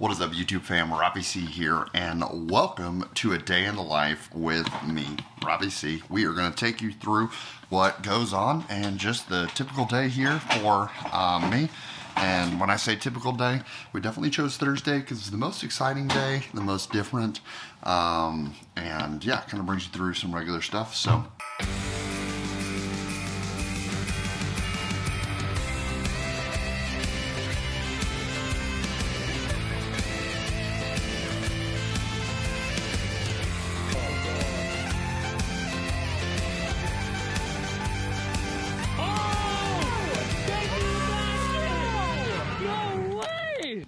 What is up, YouTube fam? Robbie C here, and welcome to a day in the life with me, Robbie C. We are going to take you through what goes on and just the typical day here for me. And when I say typical day, we definitely chose Thursday because it's the most exciting day, the most different, and yeah, kind of brings you through some regular stuff. So.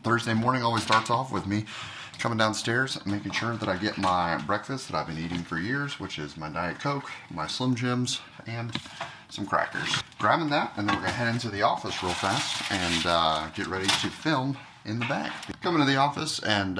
Thursday morning always starts off with me coming downstairs, making sure that I get my breakfast that I've been eating for years, which is my Diet Coke, my Slim Jims, and some crackers. Grabbing that, and then we're going to head into the office real fast and get ready to film in the bag. Coming to the office, and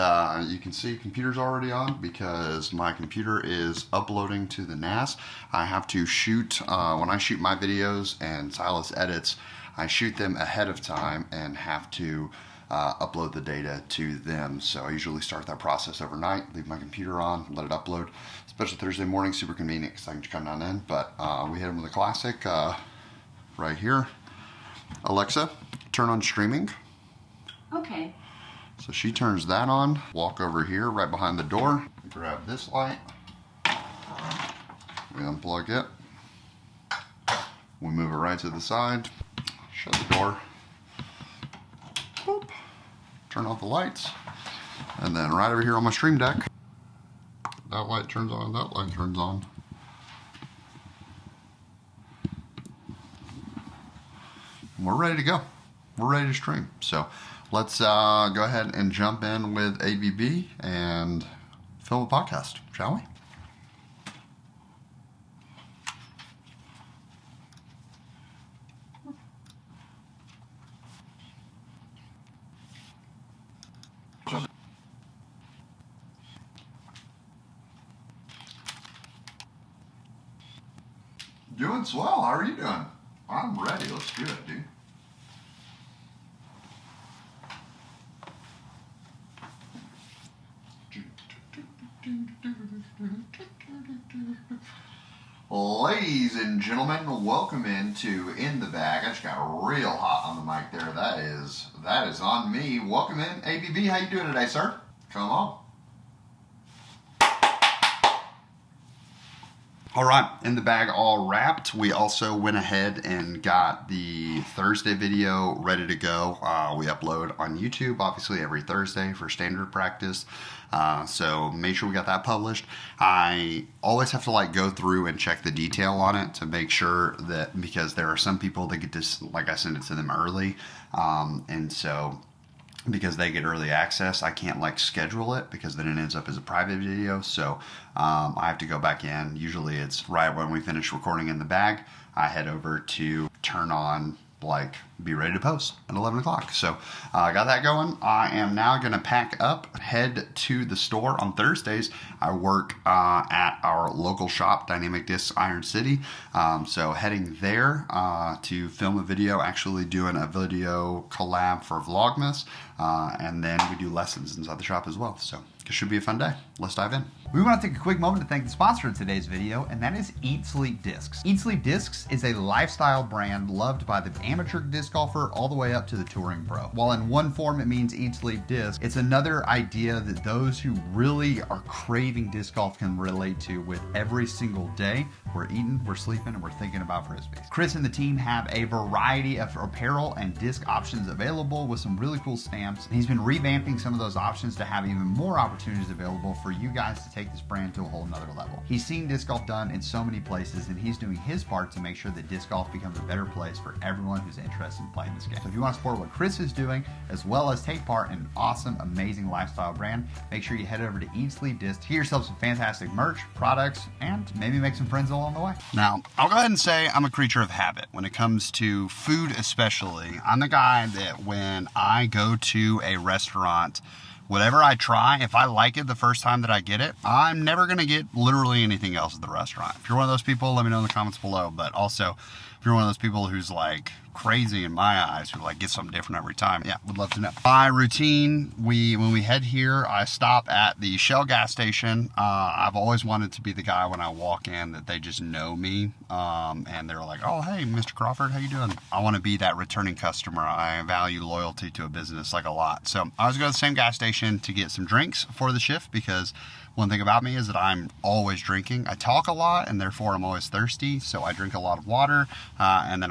you can see computer's already on because my computer is uploading to the NAS. I have to shoot, when I shoot my videos and Silas edits, I shoot them ahead of time and have to upload the data to them. So I usually start that process overnight, leave my computer on, let it upload. Especially Thursday morning, super convenient because I can just come down in. But we hit them with a classic right here. Alexa, turn on streaming. Okay. So she turns that on. Walk over here right behind the door. Grab this light. We unplug it. We move it right to the side. Shut the door. Boop. Turn off the lights, and then right over here on my stream deck, that light turns on, that light turns on. And we're ready to go. We're ready to stream. So let's go ahead and jump in with ABB and film a podcast, shall we? Doing swell. How are you doing? I'm ready. Let's do it, dude. Ladies and gentlemen, welcome into In the Bag. I just got real hot on the mic there. That is on me. Welcome in, ABB. How you doing today, sir? Come on. All right, In the Bag all wrapped. We also went ahead and got the Thursday video ready to go. We upload on YouTube, obviously, every Thursday for standard practice. So make sure we got that published. I always have to go through and check the detail on it to make sure that, because there are some people that get this, I send it to them early. And so because they get early access, I can't schedule it because then it ends up as a private video. So I have to go back in. Usually it's right when we finish recording In the Bag, I head over to turn on, be ready to post at 11 o'clock. So I got that going. I am now going to pack up, head to the store. On Thursdays, I work at our local shop, Dynamic Discs Iron City. So heading there to film a video, actually doing a video collab for VLogmas. And then we do lessons inside the shop as well. So it should be a fun day. Let's dive in. We want to take a quick moment to thank the sponsor of today's video, and that is Eat Sleep Discs. Eat Sleep Discs is a lifestyle brand loved by the amateur disc golfer all the way up to the touring pro. While in one form it means Eat Sleep Disc, it's another idea that those who really are craving disc golf can relate to with every single day. We're eating, we're sleeping, and we're thinking about frisbees. Chris and the team have a variety of apparel and disc options available with some really cool stamps. And he's been revamping some of those options to have even more opportunities available for you guys to take this brand to a whole nother level. He's seen disc golf done in so many places, and he's doing his part to make sure that disc golf becomes a better place for everyone who's interested in playing this game. So if you want to support what Chris is doing, as well as take part in an awesome, amazing lifestyle brand, make sure you head over to Eat Sleep Discs to get yourself some fantastic merch, products, and maybe make some friends along the way. Now, I'll go ahead and say I'm a creature of habit. When it comes to food especially, I'm the guy that when I go to a restaurant, whatever I try, if I like it the first time that I get it, I'm never going to get literally anything else at the restaurant. If you're one of those people, let me know in the comments below. But also, if you're one of those people who's like crazy in my eyes, who like get something different every time, yeah, would love to know. My routine, when we head here, I stop at the Shell gas station. I've always wanted to be the guy when I walk in that they just know me, and they're like, oh, hey, Mr. Crawford, how you doing? I want to be that returning customer. I value loyalty to a business like a lot. So I always go to the same gas station to get some drinks for the shift, because one thing about me is that I'm always drinking. I talk a lot, and therefore I'm always thirsty, so I drink a lot of water, and then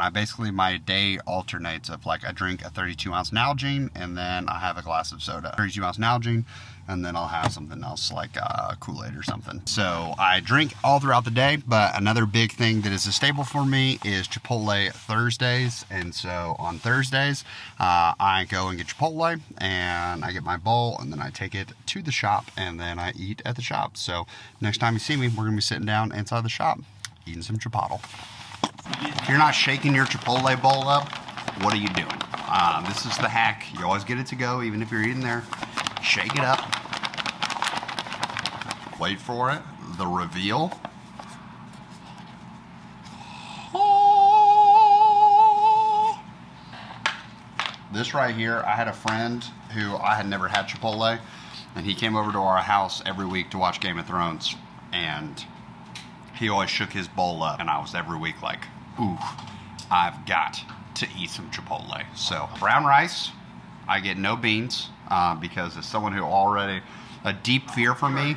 my day alternates of like I drink a 32-ounce Nalgene, and then I have a glass of soda. 32-ounce Nalgene, and then I'll have something else like Kool-Aid or something. So I drink all throughout the day, but another big thing that is a staple for me is Chipotle Thursdays, and so on Thursdays, I go and get Chipotle, and I get my bowl, and then I take it to the shop, and then I eat at the shop. So next time you see me, we're gonna be sitting down inside the shop, eating some Chipotle. If you're not shaking your Chipotle bowl up, what are you doing? This is the hack. You always get it to go, even if you're eating there. Shake it up. Wait for it. The reveal. Oh. This right here, I had a friend who I had never had Chipotle, and he came over to our house every week to watch Game of Thrones, and he always shook his bowl up, and I was every week like, ooh, I've got to eat some Chipotle. So brown rice, I get no beans, because as someone who already, a deep fear for me,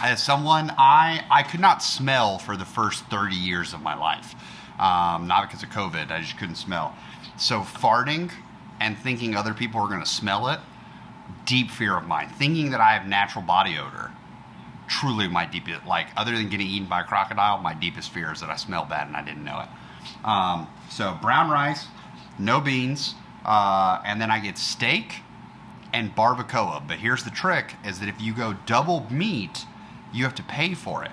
as someone, I could not smell for the first 30 years of my life. Not because of COVID, I just couldn't smell. So farting and thinking other people are gonna smell it, deep fear of mine. Thinking that I have natural body odor, truly my deepest, like other than getting eaten by a crocodile, my deepest fear is that I smell bad and I didn't know it. So brown rice, no beans, and then I get steak and barbacoa. But here's the trick, is that if you go double meat, you have to pay for it.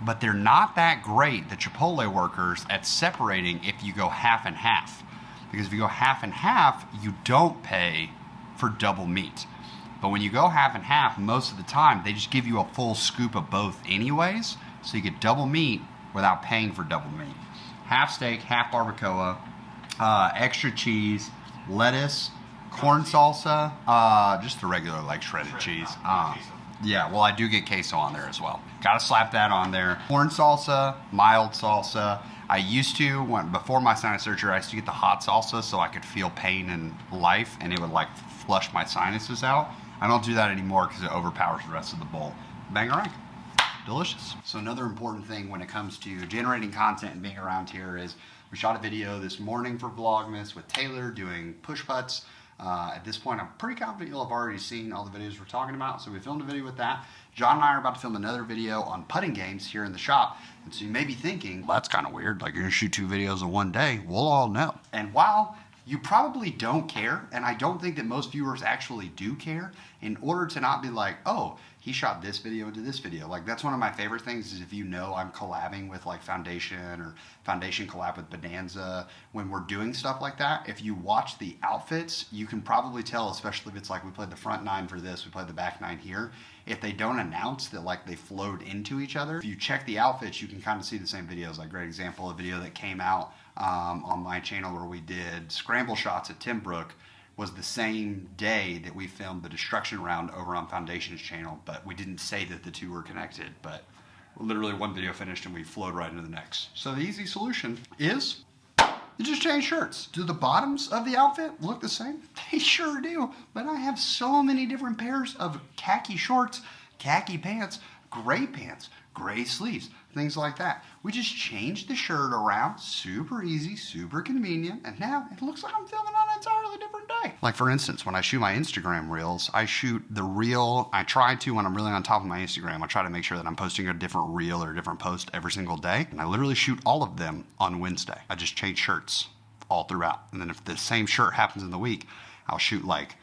But they're not that great, the Chipotle workers, at separating if you go half and half. Because if you go half and half, you don't pay for double meat. But when you go half and half, most of the time, they just give you a full scoop of both anyways, so you get double meat without paying for double meat. Half steak, half barbacoa, extra cheese, lettuce, corn salsa, just the regular like shredded cheese. Yeah, well, I do get queso on there as well. Gotta slap that on there. Corn salsa, mild salsa. I used to, before my sinus surgery, I used to get the hot salsa so I could feel pain in life, and it would like flush my sinuses out. I don't do that anymore because it overpowers the rest of the bowl. Bangarang. Delicious. So another important thing when it comes to generating content and being around here is we shot a video this morning for Vlogmas with Taylor doing push putts. At this point, I'm pretty confident you'll have already seen all the videos we're talking about. So we filmed a video with that. John and I are about to film another video on putting games here in the shop. And so you may be thinking, well, that's kind of weird. Like, you're going to shoot 2 videos in one day. We'll all know. And while you probably don't care, and I don't think that most viewers actually do care, in order to not be like, oh, he shot this video into this video. Like, that's one of my favorite things, is if you know I'm collabing with like Foundation, or Foundation collab with Bonanza, when we're doing stuff like that, if you watch the outfits, you can probably tell, especially if it's like we played the front 9 for this, we played the back 9 here, if they don't announce that like they flowed into each other. If you check the outfits, you can kind of see the same videos. Like, great example, a video that came out on my channel where we did scramble shots at Timbrook was the same day that we filmed the destruction round over on Foundation's channel, but we didn't say that the two were connected, but literally one video finished and we flowed right into the next. So the easy solution is you just change shirts. Do the bottoms of the outfit look the same? They sure do, but I have so many different pairs of khaki shorts, khaki pants, gray sleeves, things like that. We just changed the shirt around, super easy, super convenient, and now it looks like I'm filming on an entirely different day. Like, for instance, when I shoot my Instagram reels, I shoot the reel, I try to, when I'm really on top of my Instagram, I try to make sure that I'm posting a different reel or a different post every single day, and I literally shoot all of them on Wednesday. I just change shirts all throughout, and then if the same shirt happens in the week, I'll shoot like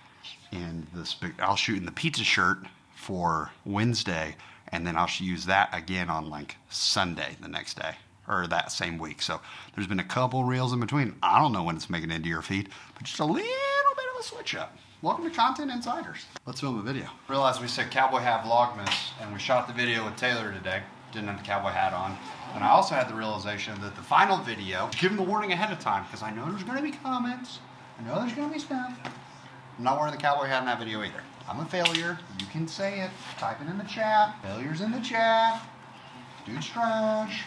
I'll shoot in the pizza shirt for Wednesday, and then I'll use that again on like Sunday the next day, or that same week. So there's been a couple reels in between. I don't know when it's making it into your feed, but just a little bit of a switch up. Welcome to Content Insiders. Let's film a video. Realized we said Cowboy Hat Vlogmas, and we shot the video with Taylor today. didn't have the cowboy hat on. And I also had the realization that the final video, give them the warning ahead of time, because I know there's going to be comments. I know there's going to be stuff. I'm not wearing the cowboy hat in that video either. I'm a failure. You can say it. Type it in the chat. Failures in the chat. Dude's trash.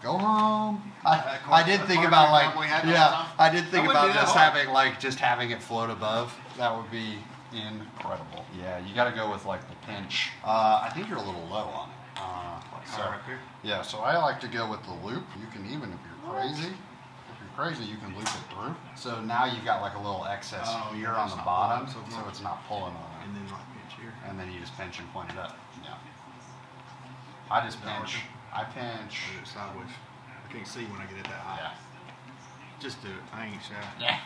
Go home. I did think about I did think about this having it float above. That would be incredible. Yeah, you got to go with like the pinch. I think you're a little low on it. Yeah, so I like to go with the loop. You can even, if you're crazy, you can loop it through. So now you've got like a little excess here on the bottom, so it's not pulling on it. And then like pinch here. And then you just pinch and point it up. Yeah. I just pinch. I pinch. Do it sideways. I can't see when I get it that high. Yeah. Just do it. I ain't shy. Yeah.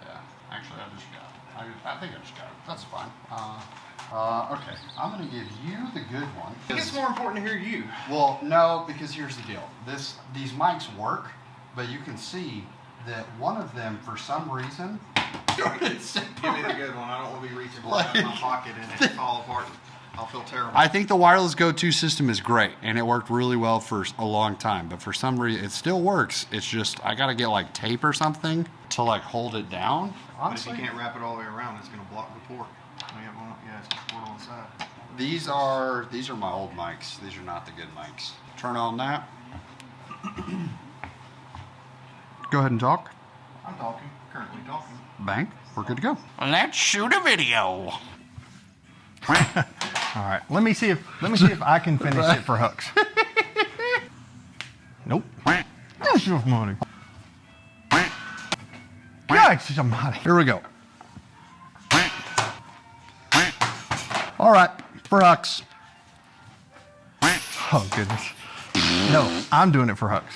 Yeah. Actually, I just got it. I think I just got it. That's fine. Okay, I'm going to give you the good one. I think it's more important to hear you. Well, no, because here's the deal. These mics work, but you can see that one of them, for some reason, Give me the good one. I don't want to be reaching for it in my pocket and it fall apart. I'll feel terrible. I think the wireless go-to system is great, and it worked really well for a long time. But for some reason, it still works. It's just I got to get like tape or something to like hold it down. Honestly, but if you can't wrap it all the way around, it's going to block the port. Yeah, it's got the port on the side. These are my old mics. These are not the good mics. Turn on that. Go ahead and talk. I'm talking. Currently talking. Bang. We're good to go. Let's shoot a video. All right. Let me see if I can finish it for hooks. Nope. That's just money. God, somebody. Here we go. All right, for hooks. Oh goodness. No, I'm doing it for hooks.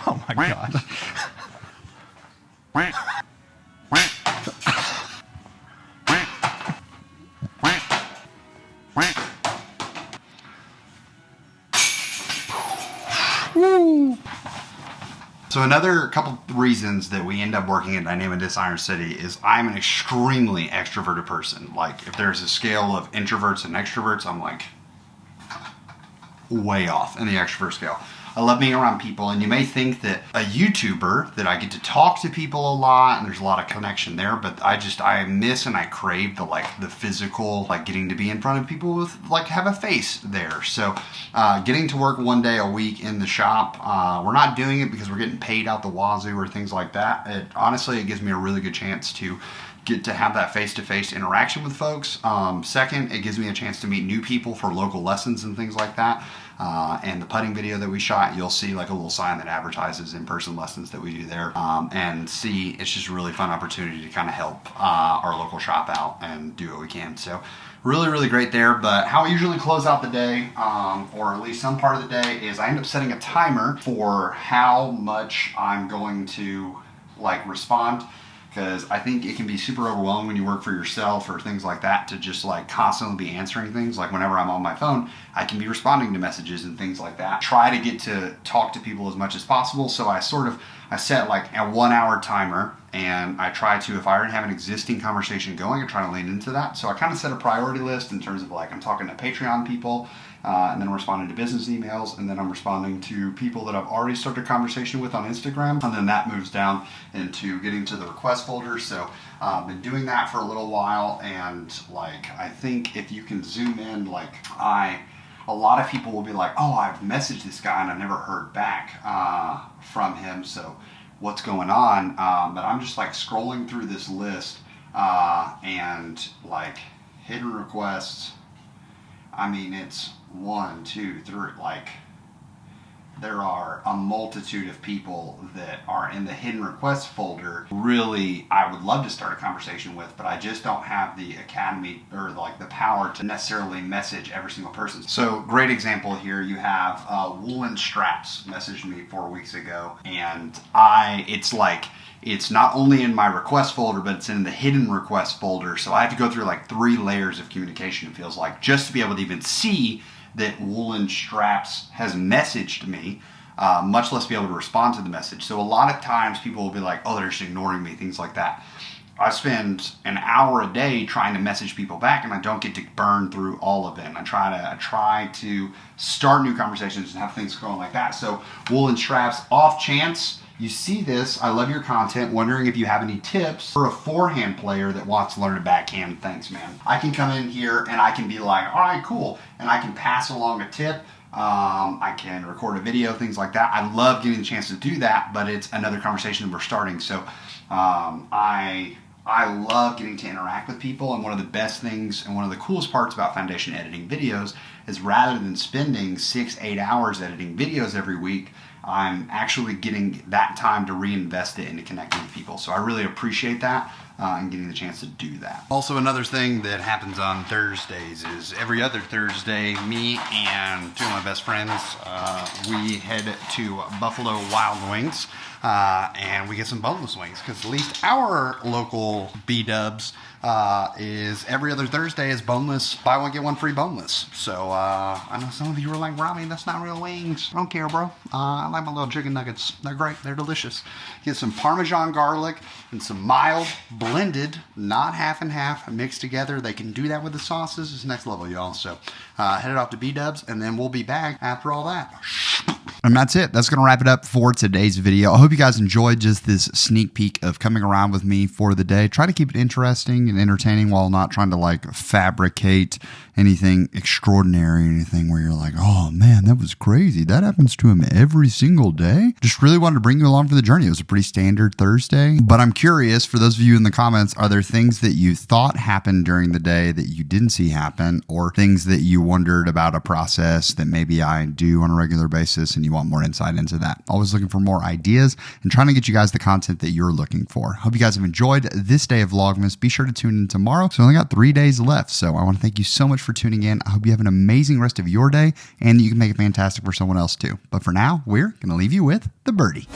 Oh my gosh. So another couple reasons that we end up working at Dynamic Iron City is I'm an extremely extroverted person. Like if there's a scale of introverts and extroverts, I'm like way off in the extrovert scale. I love being around people, and you may think that a YouTuber, that I get to talk to people a lot and there's a lot of connection there, but I miss and I crave the physical, like getting to be in front of people with like have a face there. So getting to work one day a week in the shop, we're not doing it because we're getting paid out the wazoo or things like that. Honestly, it gives me a really good chance to get to have that face-to-face interaction with folks. Second, it gives me a chance to meet new people for local lessons and things like that. And the putting video that we shot, you'll see like a little sign that advertises in-person lessons that we do there. And see, it's just a really fun opportunity to kind of help our local shop out and do what we can. So really, really great there. But how I usually close out the day, or at least some part of the day, is I end up setting a timer for how much I'm going to like respond. Because I think it can be super overwhelming when you work for yourself or things like that to just like constantly be answering things. Like whenever I'm on my phone, I can be responding to messages and things like that. Try to get to talk to people as much as possible. So I set like a 1 hour timer, and I try to, if I already have an existing conversation going, I try to lean into that. So I kind of set a priority list in terms of like I'm talking to Patreon people, and then I'm responding to business emails, and then I'm responding to people that I've already started a conversation with on Instagram, and then that moves down into getting to the request folder. So I've been doing that for a little while, and like I think if you can zoom in, like a lot of people will be like, oh, I've messaged this guy and I've never heard back from him, so what's going on? But I'm just like scrolling through this list and like hidden requests. I mean, it's 1, 2, 3, like there are a multitude of people that are in the hidden requests folder. Really, I would love to start a conversation with, but I just don't have the academy or like the power to necessarily message every single person. So great example here, you have Woolen Straps messaged me 4 weeks ago, and it's not only in my request folder, but it's in the hidden request folder. So I have to go through like 3 layers of communication, it feels like, just to be able to even see that Woolen Straps has messaged me, much less be able to respond to the message. So a lot of times people will be like, oh, they're just ignoring me, things like that. I spend an hour a day trying to message people back, and I don't get to burn through all of it. And I try to start new conversations and have things going like that. So woolen straps, off chance you see this, I love your content, wondering if you have any tips for a forehand player that wants to learn to backhand. Thanks, man. I can come in here and I can be like, all right, cool. And I can pass along a tip. I can record a video, things like that. I love getting the chance to do that, but it's another conversation that we're starting. So I love getting to interact with people, and one of the best things and one of the coolest parts about foundation editing videos is rather than spending 6-8 hours editing videos every week, I'm actually getting that time to reinvest it into connecting with people. So I really appreciate that and getting the chance to do that. Also, another thing that happens on Thursdays is every other Thursday, me and two of my best friends, we head to Buffalo Wild Wings and we get some boneless wings, because at least our local B-dubs is every other Thursday is boneless, buy one get one free boneless. So I know some of you were like, Robbie, that's not real wings. I don't care, bro. I like my little chicken nuggets. They're great. They're delicious. Get some Parmesan garlic and some mild blended, not half and half, mixed together. They can do that with the sauces. It's next level, y'all. So head it off to B-dubs, and then we'll be back after all that. And that's it. That's going to wrap it up for today's video. I hope you guys enjoyed just this sneak peek of coming around with me for the day. Try to keep it interesting and entertaining while not trying to like fabricate anything extraordinary, anything where you're like, oh man, that was crazy. That happens to him every single day. Just really wanted to bring you along for the journey. It was a pretty standard Thursday, but I'm curious, for those of you in the comments, are there things that you thought happened during the day that you didn't see happen, or things that you wondered about a process that maybe I do on a regular basis and you want more insight into that? Always looking for more ideas and trying to get you guys the content that you're looking for. Hope you guys have enjoyed this day of Vlogmas. Be sure to tune in tomorrow. So I only got 3 days left. So I want to thank you so much for tuning in. I hope you have an amazing rest of your day and you can make it fantastic for someone else too. But for now, we're going to leave you with the birdie.